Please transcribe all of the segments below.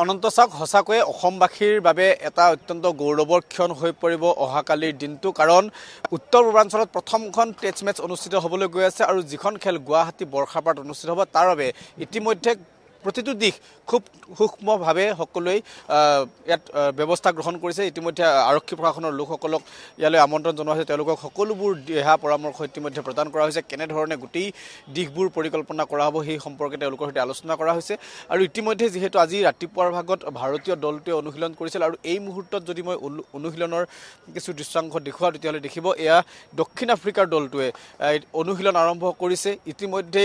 অনন্ত চাওক সঁচাকৈয়ে অসমবাসীৰ বাবে এটা অত্যন্ত গৌৰৱৰ ক্ষণ হৈ পৰিব অহাকালিৰ দিনটো কাৰণ উত্তৰ পূৰ্বাঞ্চলত প্ৰথমখন টেষ্ট মেচ অনুষ্ঠিত হ'বলৈ গৈ আছে আৰু যিখন খেল গুৱাহাটী বৰ্ষাপাৰাত অনুষ্ঠিত হ'ব তাৰ বাবে ইতিমধ্যে প্ৰতিটো দিশ খুব সূক্ষ্মভাৱে সকলোৱে ইয়াত ব্যৱস্থা গ্ৰহণ কৰিছে। ইতিমধ্যে আৰক্ষী প্ৰশাসনৰ লোকসকলক ইয়ালৈ আমন্ত্ৰণ জনোৱা হৈছে, তেওঁলোকক সকলোবোৰ দিহা পৰামৰ্শ ইতিমধ্যে প্ৰদান কৰা হৈছে। কেনেধৰণে গোটেই দিশবোৰ পৰিকল্পনা কৰা হ'ব সেই সম্পৰ্কে তেওঁলোকৰ সৈতে আলোচনা কৰা হৈছে। আৰু ইতিমধ্যে যিহেতু আজি ৰাতিপুৱাৰ ভাগত ভাৰতীয় দলটোৱে অনুশীলন কৰিছিল আৰু এই মুহূৰ্তত যদি মই অনুশীলনৰ কিছু দৃশ্যাংশ দেখুৱাওঁ তেতিয়াহ'লে দেখিব এয়া দক্ষিণ আফ্ৰিকাৰ দলটোৱে অনুশীলন আৰম্ভ কৰিছে। ইতিমধ্যে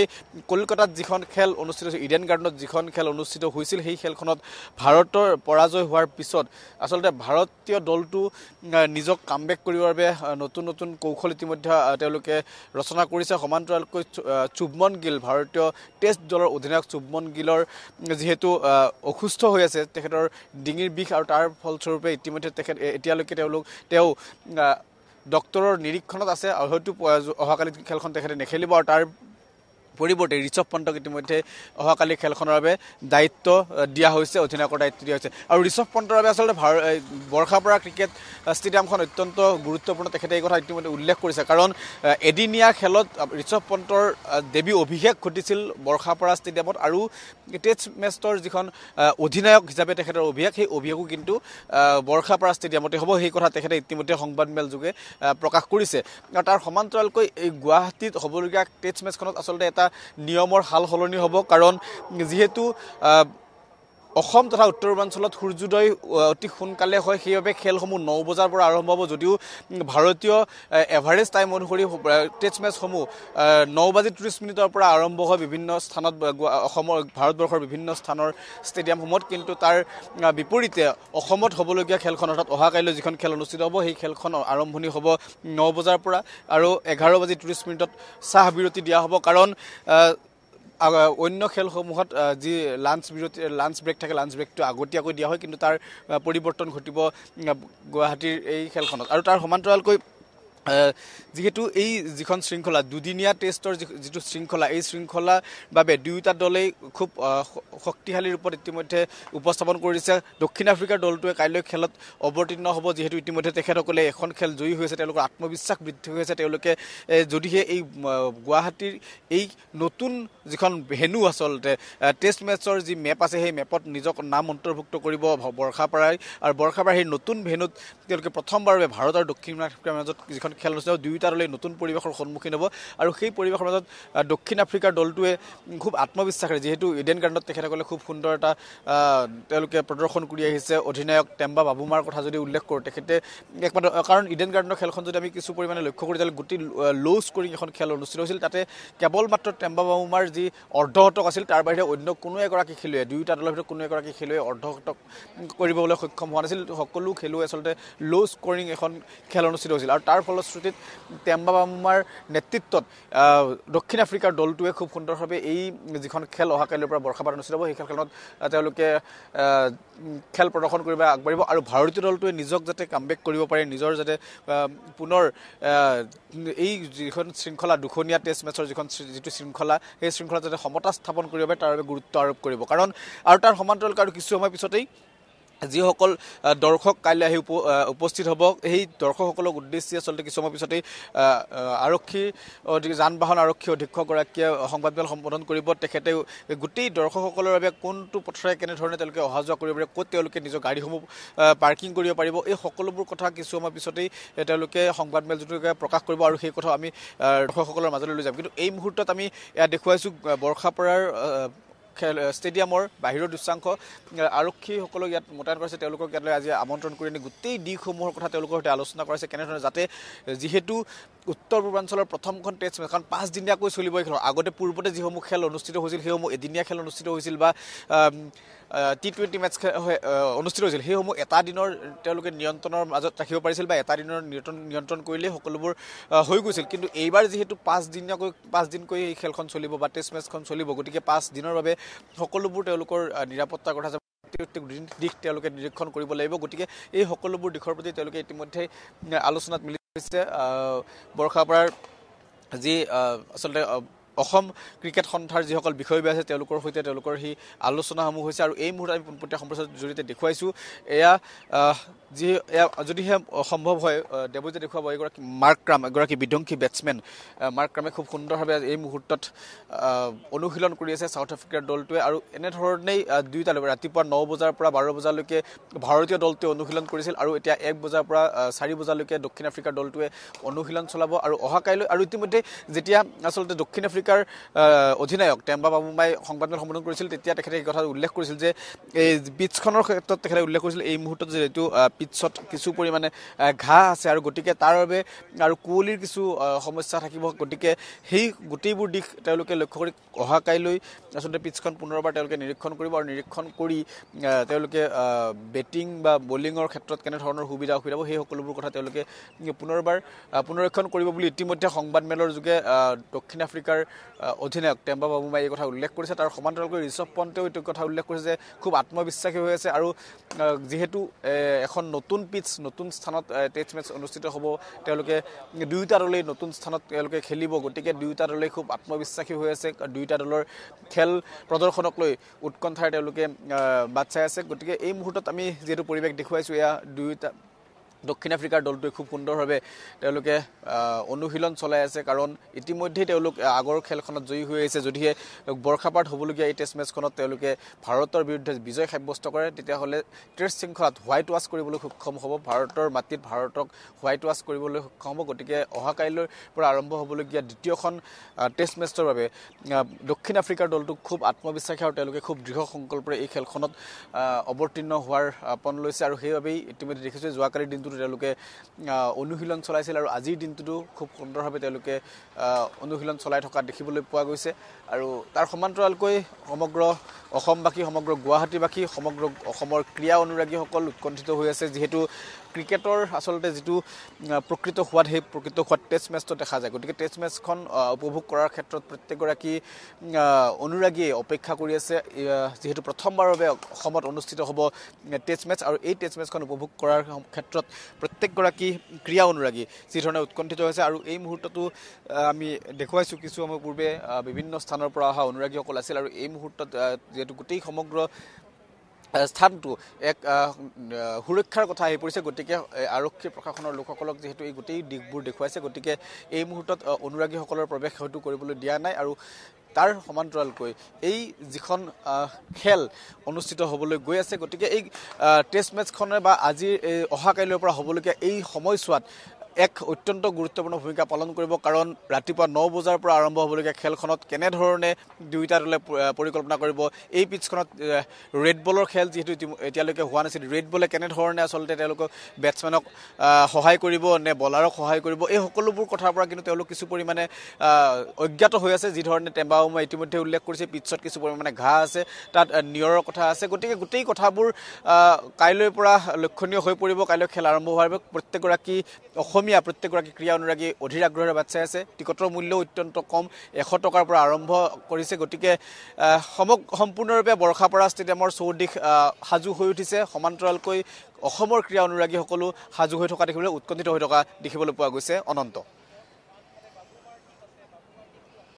কলকাতাত যিখন খেল অনুষ্ঠিত হৈছিল, ইডেন গাৰ্ডেনত যিখন খেল অনুষ্ঠিত হৈছিল সেই খেলখনত ভাৰতৰ পৰাজয় হোৱাৰ পিছত আচলতে ভাৰতীয় দলটো নিজক কামবেক কৰিবৰ বাবে নতুন নতুন কৌশল ইতিমধ্যে তেওঁলোকে ৰচনা কৰিছে। সমান্তৰালকৈ শুভমন গিল, ভাৰতীয় টেষ্ট দলৰ অধিনায়ক শুভমন গিলৰ যিহেতু অসুস্থ হৈ আছে, তেখেতৰ ডিঙিৰ বিষ আৰু তাৰ ফলস্বৰূপে ইতিমধ্যে এতিয়ালৈকে তেওঁ ডক্তৰৰ নিৰীক্ষণত আছে আৰু হয়তো অহাকালি খেলখন তেখেতে নেখেলিব আৰু তাৰ পৰিৱৰ্তে ঋষভ পণ্টক ইতিমধ্যে অহাকালি খেলখনৰ বাবে দায়িত্ব দিয়া হৈছে, অধিনায়কৰ দায়িত্ব দিয়া হৈছে। আৰু ঋষভ পণ্টৰ বাবে আচলতে বৰ্ষাপাৰা ক্ৰিকেট ষ্টেডিয়ামখন অত্যন্ত গুৰুত্বপূৰ্ণ, তেখেতে এই কথা ইতিমধ্যে উল্লেখ কৰিছে কাৰণ এদিনীয়া খেলত ঋষভ পণ্টৰ ডেবিউ অভিষেক ঘটিছিল বৰ্ষাপাৰা ষ্টেডিয়ামত আৰু টেষ্ট মেচৰ যিখন অধিনায়ক হিচাপে তেখেতৰ অভিষেক, সেই অভিষেকো কিন্তু বৰ্ষাপাৰা ষ্টেডিয়ামতে হ'ব, সেই কথা তেখেতে ইতিমধ্যে সংবাদমেল যোগে প্ৰকাশ কৰিছে। আৰু তাৰ সমান্তৰালকৈ এই গুৱাহাটীত হ'বলগীয়া টেষ্ট মেচখনত আচলতে এটা নিয়মৰ সাল সলনি হ'ব কাৰণ যিহেতু অসম তথা উত্তৰ পূৰ্বাঞ্চলত সূৰ্যোদয় অতি সোনকালে হয়, সেইবাবে খেলসমূহ 9 বজাৰ পৰা আৰম্ভ হ'ব। যদিও ভাৰতীয় এভাৰেজ টাইম অনুসৰি টেষ্ট মেচসমূহ 9:30 পৰা আৰম্ভ হয় বিভিন্ন স্থানত ভাৰতবৰ্ষৰ বিভিন্ন স্থানৰ ষ্টেডিয়ামসমূহত, কিন্তু তাৰ বিপৰীতে অসমত হ'বলগীয়া খেলখন অৰ্থাৎ অহাকাইলৈ যিখন খেল অনুষ্ঠিত হ'ব সেই খেলখন আৰম্ভণি হ'ব 9 বজাৰ পৰা আৰু 11:30 চাহ বিৰতি দিয়া হ'ব কাৰণ অন্য খেলসমূহত যি লাঞ্চ ব্ৰেক থাকে, লাঞ্চ ব্ৰেকটো আগতীয়াকৈ দিয়া হয়, কিন্তু তাৰ পৰিৱৰ্তন ঘটিব গুৱাহাটীৰ এই খেলখনত। আৰু তাৰ সমান্তৰালকৈ যিহেতু এই যিখন শৃংখলা দুদিনীয়া টেষ্টৰ যিটো শৃংখলা, এই শৃংখলাৰ বাবে দুয়োটা দলেই খুব শক্তিশালী ৰূপত ইতিমধ্যে উপস্থাপন কৰিছে। দক্ষিণ আফ্ৰিকাৰ দলটোৱে কাইলৈ খেলত অৱতীৰ্ণ হ'ব, যিহেতু ইতিমধ্যে তেখেতসকলে এখন খেল জয়ী হৈছে, তেওঁলোকৰ আত্মবিশ্বাস বৃদ্ধি হৈছে। তেওঁলোকে যদিহে এই গুৱাহাটীৰ এই নতুন যিখন ভেনু আচলতে টেষ্ট মেচৰ যি মেপ আছে সেই মেপত নিজক নাম অন্তৰ্ভুক্ত কৰিব বৰ্ষাপাৰাই, আৰু বৰ্ষাপাৰাৰ সেই নতুন ভেনুত তেওঁলোকে প্ৰথমবাৰৰ বাবে ভাৰত আৰু দক্ষিণ আফ্ৰিকাৰ মাজত যিখন খেল অনুষ্ঠিত হ'ব, দুয়োটা দলে নতুন পৰিৱেশৰ সন্মুখীন হ'ব আৰু সেই পৰিৱেশৰ মাজত দক্ষিণ আফ্ৰিকাৰ দলটোৱে খুব আত্মবিশ্বাসেৰে, যিহেতু ইডেন গাৰ্ডেনত তেখেতসকলে খুব সুন্দৰ এটা তেওঁলোকে প্ৰদৰ্শন কৰি আহিছে। অধিনায়ক টেম্বা বাবুমাৰ কথা যদি উল্লেখ কৰোঁ, তেখেতে একমাত্ৰ কাৰণ ইডেন গাৰ্ডেনৰ খেলখন যদি আমি কিছু পৰিমাণে লক্ষ্য কৰি তেতিয়াহ'লে গোটেই ল' স্ক'ৰিং এখন খেল অনুষ্ঠিত হৈছিল, তাতে কেৱল মাত্ৰ টেম্বা বাবুমাৰ যি অৰ্ধশতক আছিল তাৰ বাহিৰে অন্য কোনো এগৰাকী খেলুৱৈ, দুয়োটা দলৰ ভিতৰত কোনো এগৰাকী খেলুৱৈ অৰ্ধশতক কৰিবলৈ সক্ষম হোৱা নাছিল। সকলো খেলুৱৈ আচলতে ল' স্ক'ৰিং এখন খেল অনুষ্ঠিত হৈছিল আৰু তাৰ ফলশ্ৰুতিত টেম্বা বাবুমাৰ নেতৃত্বত দক্ষিণ আফ্ৰিকাৰ দলটোৱে খুব সুন্দৰভাৱে এই যিখন খেল অহাকাইলৈৰ পৰা বৰ্ষাপাৰাত অনুষ্ঠিত হ'ব সেই খেলখনত তেওঁলোকে খেল প্ৰদৰ্শন কৰিব আগবাঢ়িব আৰু ভাৰতীয় দলটোৱে নিজক যাতে কামবেক কৰিব পাৰে, নিজৰ যাতে পুনৰ এই যিখন শৃংখলা দুখনীয়া টেষ্ট মেচৰ যিটো শৃংখলা, সেই শৃংখলা যাতে সমতা স্থাপন কৰিব পাৰে তাৰ বাবে গুৰুত্ব আৰোপ কৰিব। কাৰণ আৰু তাৰ সমান্তৰালকৈ আৰু কিছু সময় পিছতেই যিসকল দৰ্শক কাইলৈ আহি উপস্থিত হ'ব, সেই দৰ্শকসকলক উদ্দেশ্যি আচলতে কিছু সময় পিছতেই যান বাহন আৰক্ষী অধীক্ষকগৰাকীয়ে সংবাদমেল সম্বোধন কৰিব। তেখেতে গোটেই দৰ্শকসকলৰ বাবে কোনটো পথৰে কেনেধৰণে তেওঁলোকে অহা যোৱা কৰিব পাৰে, ক'ত তেওঁলোকে নিজৰ গাড়ীসমূহ পাৰ্কিং কৰিব পাৰিব, এই সকলোবোৰ কথা কিছু সময় পিছতেই তেওঁলোকে সংবাদমেলযোগে প্ৰকাশ কৰিব আৰু সেই কথা আমি দৰ্শকসকলৰ মাজলৈ লৈ যাম। কিন্তু এই মুহূৰ্তত আমি দেখুৱাইছোঁ বৰ্ষাপাৰাৰ ষ্টেডিয়ামৰ বাহিৰৰ দৃশ্যাংশ। আৰক্ষীসকলক ইয়াত মোতায়েন কৰিছে, তেওঁলোকক ইয়ালৈ আজি আমন্ত্ৰণ কৰি আনি গোটেই দিশসমূহৰ কথা তেওঁলোকৰ সৈতে আলোচনা কৰাইছে, কেনেধৰণে যাতে যিহেতু উত্তৰ পূৰ্বাঞ্চলৰ প্ৰথমখন টেষ্ট মেচ, কাৰণ 5 দিনীয়াকৈ চলিব এই খেল। আগতে পূৰ্বতে যিসমূহ খেল অনুষ্ঠিত হৈছিল সেইসমূহ এদিনীয়া খেল অনুষ্ঠিত হৈছিল বা T20 মেচ অনুষ্ঠিত হৈছিল, সেইসমূহ এটা দিনৰ তেওঁলোকে নিয়ন্ত্ৰণৰ মাজত ৰাখিব পাৰিছিল বা এটা দিনৰ নিয়ন্ত্ৰণ কৰিলেই সকলোবোৰ হৈ গৈছিল। কিন্তু এইবাৰ যিহেতু 5 দিনকৈ এই খেলখন চলিব বা টেষ্ট মেচখন চলিব, গতিকে 5 দিনৰ বাবে সকলোবোৰ তেওঁলোকৰ নিৰাপত্তাৰ কথা দিশ তেওঁলোকে নিৰীক্ষণ কৰিব লাগিব। গতিকে এই সকলোবোৰ দিশৰ প্ৰতি তেওঁলোকে ইতিমধ্যে আলোচনাত মিলিত হৈছে। বৰ্ষাপাৰাৰ যি আচলতে অসম ক্ৰিকেট সন্থাৰ যিসকল বিষয়ববী আছে তেওঁলোকৰ সৈতে তেওঁলোকৰ সেই আলোচনাসমূহ হৈছে আৰু এই মুহূৰ্তত আমি পোনপটীয়া সম্প্ৰচাৰৰ জৰিয়তে দেখুৱাইছোঁ এয়া যদিহে সম্ভৱ হয় দেৱজিতে দেখুৱাব এগৰাকী মাৰ্ক ক্ৰাম এগৰাকী বিধ্বংসী বেটছমেন মাৰ্ক ক্ৰামে খুব সুন্দৰভাৱে এই মুহূৰ্তত অনুশীলন কৰি আছে ছাউথ আফ্ৰিকাৰ দলটোৱে আৰু এনেধৰণেই দুয়োটালৈকে ৰাতিপুৱা 9 বজাৰ পৰা 12 বজালৈকে ভাৰতীয় দলটোৱে অনুশীলন কৰিছিল আৰু এতিয়া 1 বজাৰ পৰা 4 বজালৈকে দক্ষিণ আফ্ৰিকাৰ দলটোৱে অনুশীলন চলাব আৰু অহা কাইলৈ আৰু ইতিমধ্যে যেতিয়া আচলতে দক্ষিণ আফ্ৰিকাৰ অধিনায়ক টেম্বা বাবুমাই সংবাদমেল সম্বোধন কৰিছিল তেতিয়া তেখেতে এই কথা উল্লেখ কৰিছিল যে এই পিটছখনৰ ক্ষেত্ৰত তেখেতে উল্লেখ কৰিছিল এই মুহূৰ্তত যিহেতু পিটছত কিছু পৰিমাণে ঘাঁহ আছে আৰু গতিকে তাৰ বাবে আৰু কুঁৱলীৰ কিছু সমস্যা থাকিব গতিকে সেই গোটেইবোৰ দিশ তেওঁলোকে লক্ষ্য কৰি অহা কাইলৈ আচলতে পিটছখন পুনৰবাৰ তেওঁলোকে নিৰীক্ষণ কৰিব আৰু নিৰীক্ষণ কৰি তেওঁলোকে বেটিং বা বলিঙৰ ক্ষেত্ৰত কেনেধৰণৰ সুবিধা অসুবিধা হ'ব সেই সকলোবোৰ কথা তেওঁলোকে পুনৰবাৰ পুনৰীক্ষণ কৰিব বুলি ইতিমধ্যে সংবাদমেলৰ যোগে দক্ষিণ আফ্ৰিকাৰ অধিনায়ক টেম্বা বাবুমাই এই কথা উল্লেখ কৰিছে তাৰ সমান্তৰালকৈ ঋষভ পন্তেও এইটো কথা উল্লেখ কৰিছে যে খুব আত্মবিশ্বাসী হৈ আছে আৰু যিহেতু এখন নতুন পিটছ নতুন স্থানত টেষ্ট মেচ অনুষ্ঠিত হ'ব তেওঁলোকে দুয়োটা দলেই নতুন স্থানত তেওঁলোকে খেলিব গতিকে দুয়োটা দলেই খুব আত্মবিশ্বাসী হৈ আছে দুয়োটা দলৰ খেল প্ৰদৰ্শনক লৈ উৎকণ্ঠাৰে তেওঁলোকে বাট চাই আছে গতিকে এই মুহূৰ্তত আমি যিহেতু পৰিৱেশ দেখুৱাইছোঁ এয়া দুয়োটা দক্ষিণ আফ্ৰিকাৰ দলটোৱে খুব সুন্দৰভাৱে তেওঁলোকে অনুশীলন চলাই আছে কাৰণ ইতিমধ্যেই তেওঁলোক আগৰ খেলখনত জয়ী হৈ আহিছে যদিহে বৰ্ষাপাত হ'বলগীয়া এই টেষ্ট মেচখনত তেওঁলোকে ভাৰতৰ বিৰুদ্ধে বিজয় সাব্যস্ত কৰে তেতিয়াহ'লে টেষ্ট শৃংখলাত হোৱাইট ৱাছ কৰিবলৈ সক্ষম হ'ব ভাৰতৰ মাটিত ভাৰতক হোৱাইট ৱাছ কৰিবলৈ সক্ষম হ'ব গতিকে অহা কাইলৈৰ পৰা আৰম্ভ হ'বলগীয়া দ্বিতীয়খন টেষ্ট মেচৰ বাবে দক্ষিণ আফ্ৰিকাৰ দলটোক খুব আত্মবিশ্বাসী আৰু তেওঁলোকে খুব দৃঢ় সংকল্পৰে এই খেলখনত অৱতীৰ্ণ হোৱাৰ পণ লৈছে আৰু সেইবাবেই ইতিমধ্যে দেখিছোঁ যোৱাকালিৰ দিনটো তেওঁলোকে অনুশীলন চলাইছিল আৰু আজিৰ দিনটোতো খুব সুন্দৰভাৱে তেওঁলোকে অনুশীলন চলাই থকা দেখিবলৈ পোৱা গৈছে আৰু তাৰ সমান্তৰালকৈ সমগ্ৰ অসমবাসী সমগ্ৰ গুৱাহাটীবাসী সমগ্ৰ অসমৰ ক্ৰীড়া অনুৰাগীসকল উৎকণ্ঠিত হৈ আছে যিহেতু ক্ৰিকেটৰ আচলতে যিটো প্ৰকৃত সোৱাদ সেই প্ৰকৃত সোৱাদ টেষ্ট মেচটো দেখা যায় গতিকে টেষ্ট মেচখন উপভোগ কৰাৰ ক্ষেত্ৰত প্ৰত্যেকগৰাকী অনুৰাগীয়ে অপেক্ষা কৰি আছে যিহেতু প্ৰথমবাৰৰ বাবে অসমত অনুষ্ঠিত হ'ব টেষ্ট মেচ আৰু এই টেষ্ট মেচখন উপভোগ কৰাৰ ক্ষেত্ৰত প্ৰত্যেকগৰাকী ক্ৰীড়া অনুৰাগী যিধৰণে উৎকণ্ঠিত হৈছে আৰু এই মুহূৰ্ততো আমি দেখুৱাইছোঁ কিছু সময় পূৰ্বে বিভিন্ন স্থানৰ পৰা অহা অনুৰাগীসকল আছিল আৰু এই মুহূৰ্তত যিহেতু গোটেই সমগ্ৰ স্থানটো এক সুৰক্ষাৰ কথা আহি পৰিছে গতিকে আৰক্ষী প্ৰশাসনৰ লোকসকলক যিহেতু এই গোটেই দিশবোৰ দেখুৱাইছে গতিকে এই মুহূৰ্তত অনুৰাগীসকলৰ প্ৰৱেশ হয়তো কৰিবলৈ দিয়া নাই আৰু তাৰ সমান্তৰালকৈ এই যিখন খেল অনুষ্ঠিত হ'বলৈ গৈ আছে গতিকে এই টেষ্ট মেচখনে বা আজিৰ অহা কাইলৈৰ পৰা হ'বলগীয়া এই সময়ছোৱাত এক অত্যন্ত গুৰুত্বপূৰ্ণ ভূমিকা পালন কৰিব কাৰণ ৰাতিপুৱা 9 বজাৰ পৰা আৰম্ভ হ'বলগীয়া খেলখনত কেনেধৰণে দুয়োটা দলে পৰিকল্পনা কৰিব এই পিটছখনত ৰেড বলৰ খেল যিহেতু এতিয়ালৈকে হোৱা নাছিল ৰেড বলে কেনেধৰণে আচলতে তেওঁলোকক বেটছমেনক সহায় কৰিব নে বলাৰক সহায় কৰিব এই সকলোবোৰ কথাৰ পৰা কিন্তু তেওঁলোক কিছু পৰিমাণে অজ্ঞাত হৈ আছে যিধৰণে টেম্বা বাবুমাই ইতিমধ্যে উল্লেখ কৰিছে পিটছত কিছু পৰিমাণে ঘাঁহ আছে তাত নিয়ৰৰ কথা আছে গতিকে গোটেই কথাবোৰ কাইলৈৰ পৰা লক্ষণীয় হৈ পৰিব কাইলৈ খেল আৰম্ভ হোৱাৰ বাবে প্ৰত্যেকগৰাকী অসমীয়া প্ৰত্যেকগৰাকী ক্ৰীড়া অনুৰাগী অধীৰ আগ্ৰহেৰে বাট চাই আছে টিকটৰ মূল্য অত্যন্ত কম 100 টকাৰ পৰা আৰম্ভ কৰিছে গতিকে সম্পূৰ্ণৰূপে বৰ্ষাপাৰা ষ্টেডিয়ামৰ চৌদিশ সাজু হৈ উঠিছে সমান্তৰালকৈ অসমৰ ক্ৰীড়া অনুৰাগীসকলো সাজু হৈ থকা দেখিবলৈ উৎকণ্ঠিত হৈ থকা দেখিবলৈ পোৱা গৈছে অনন্ত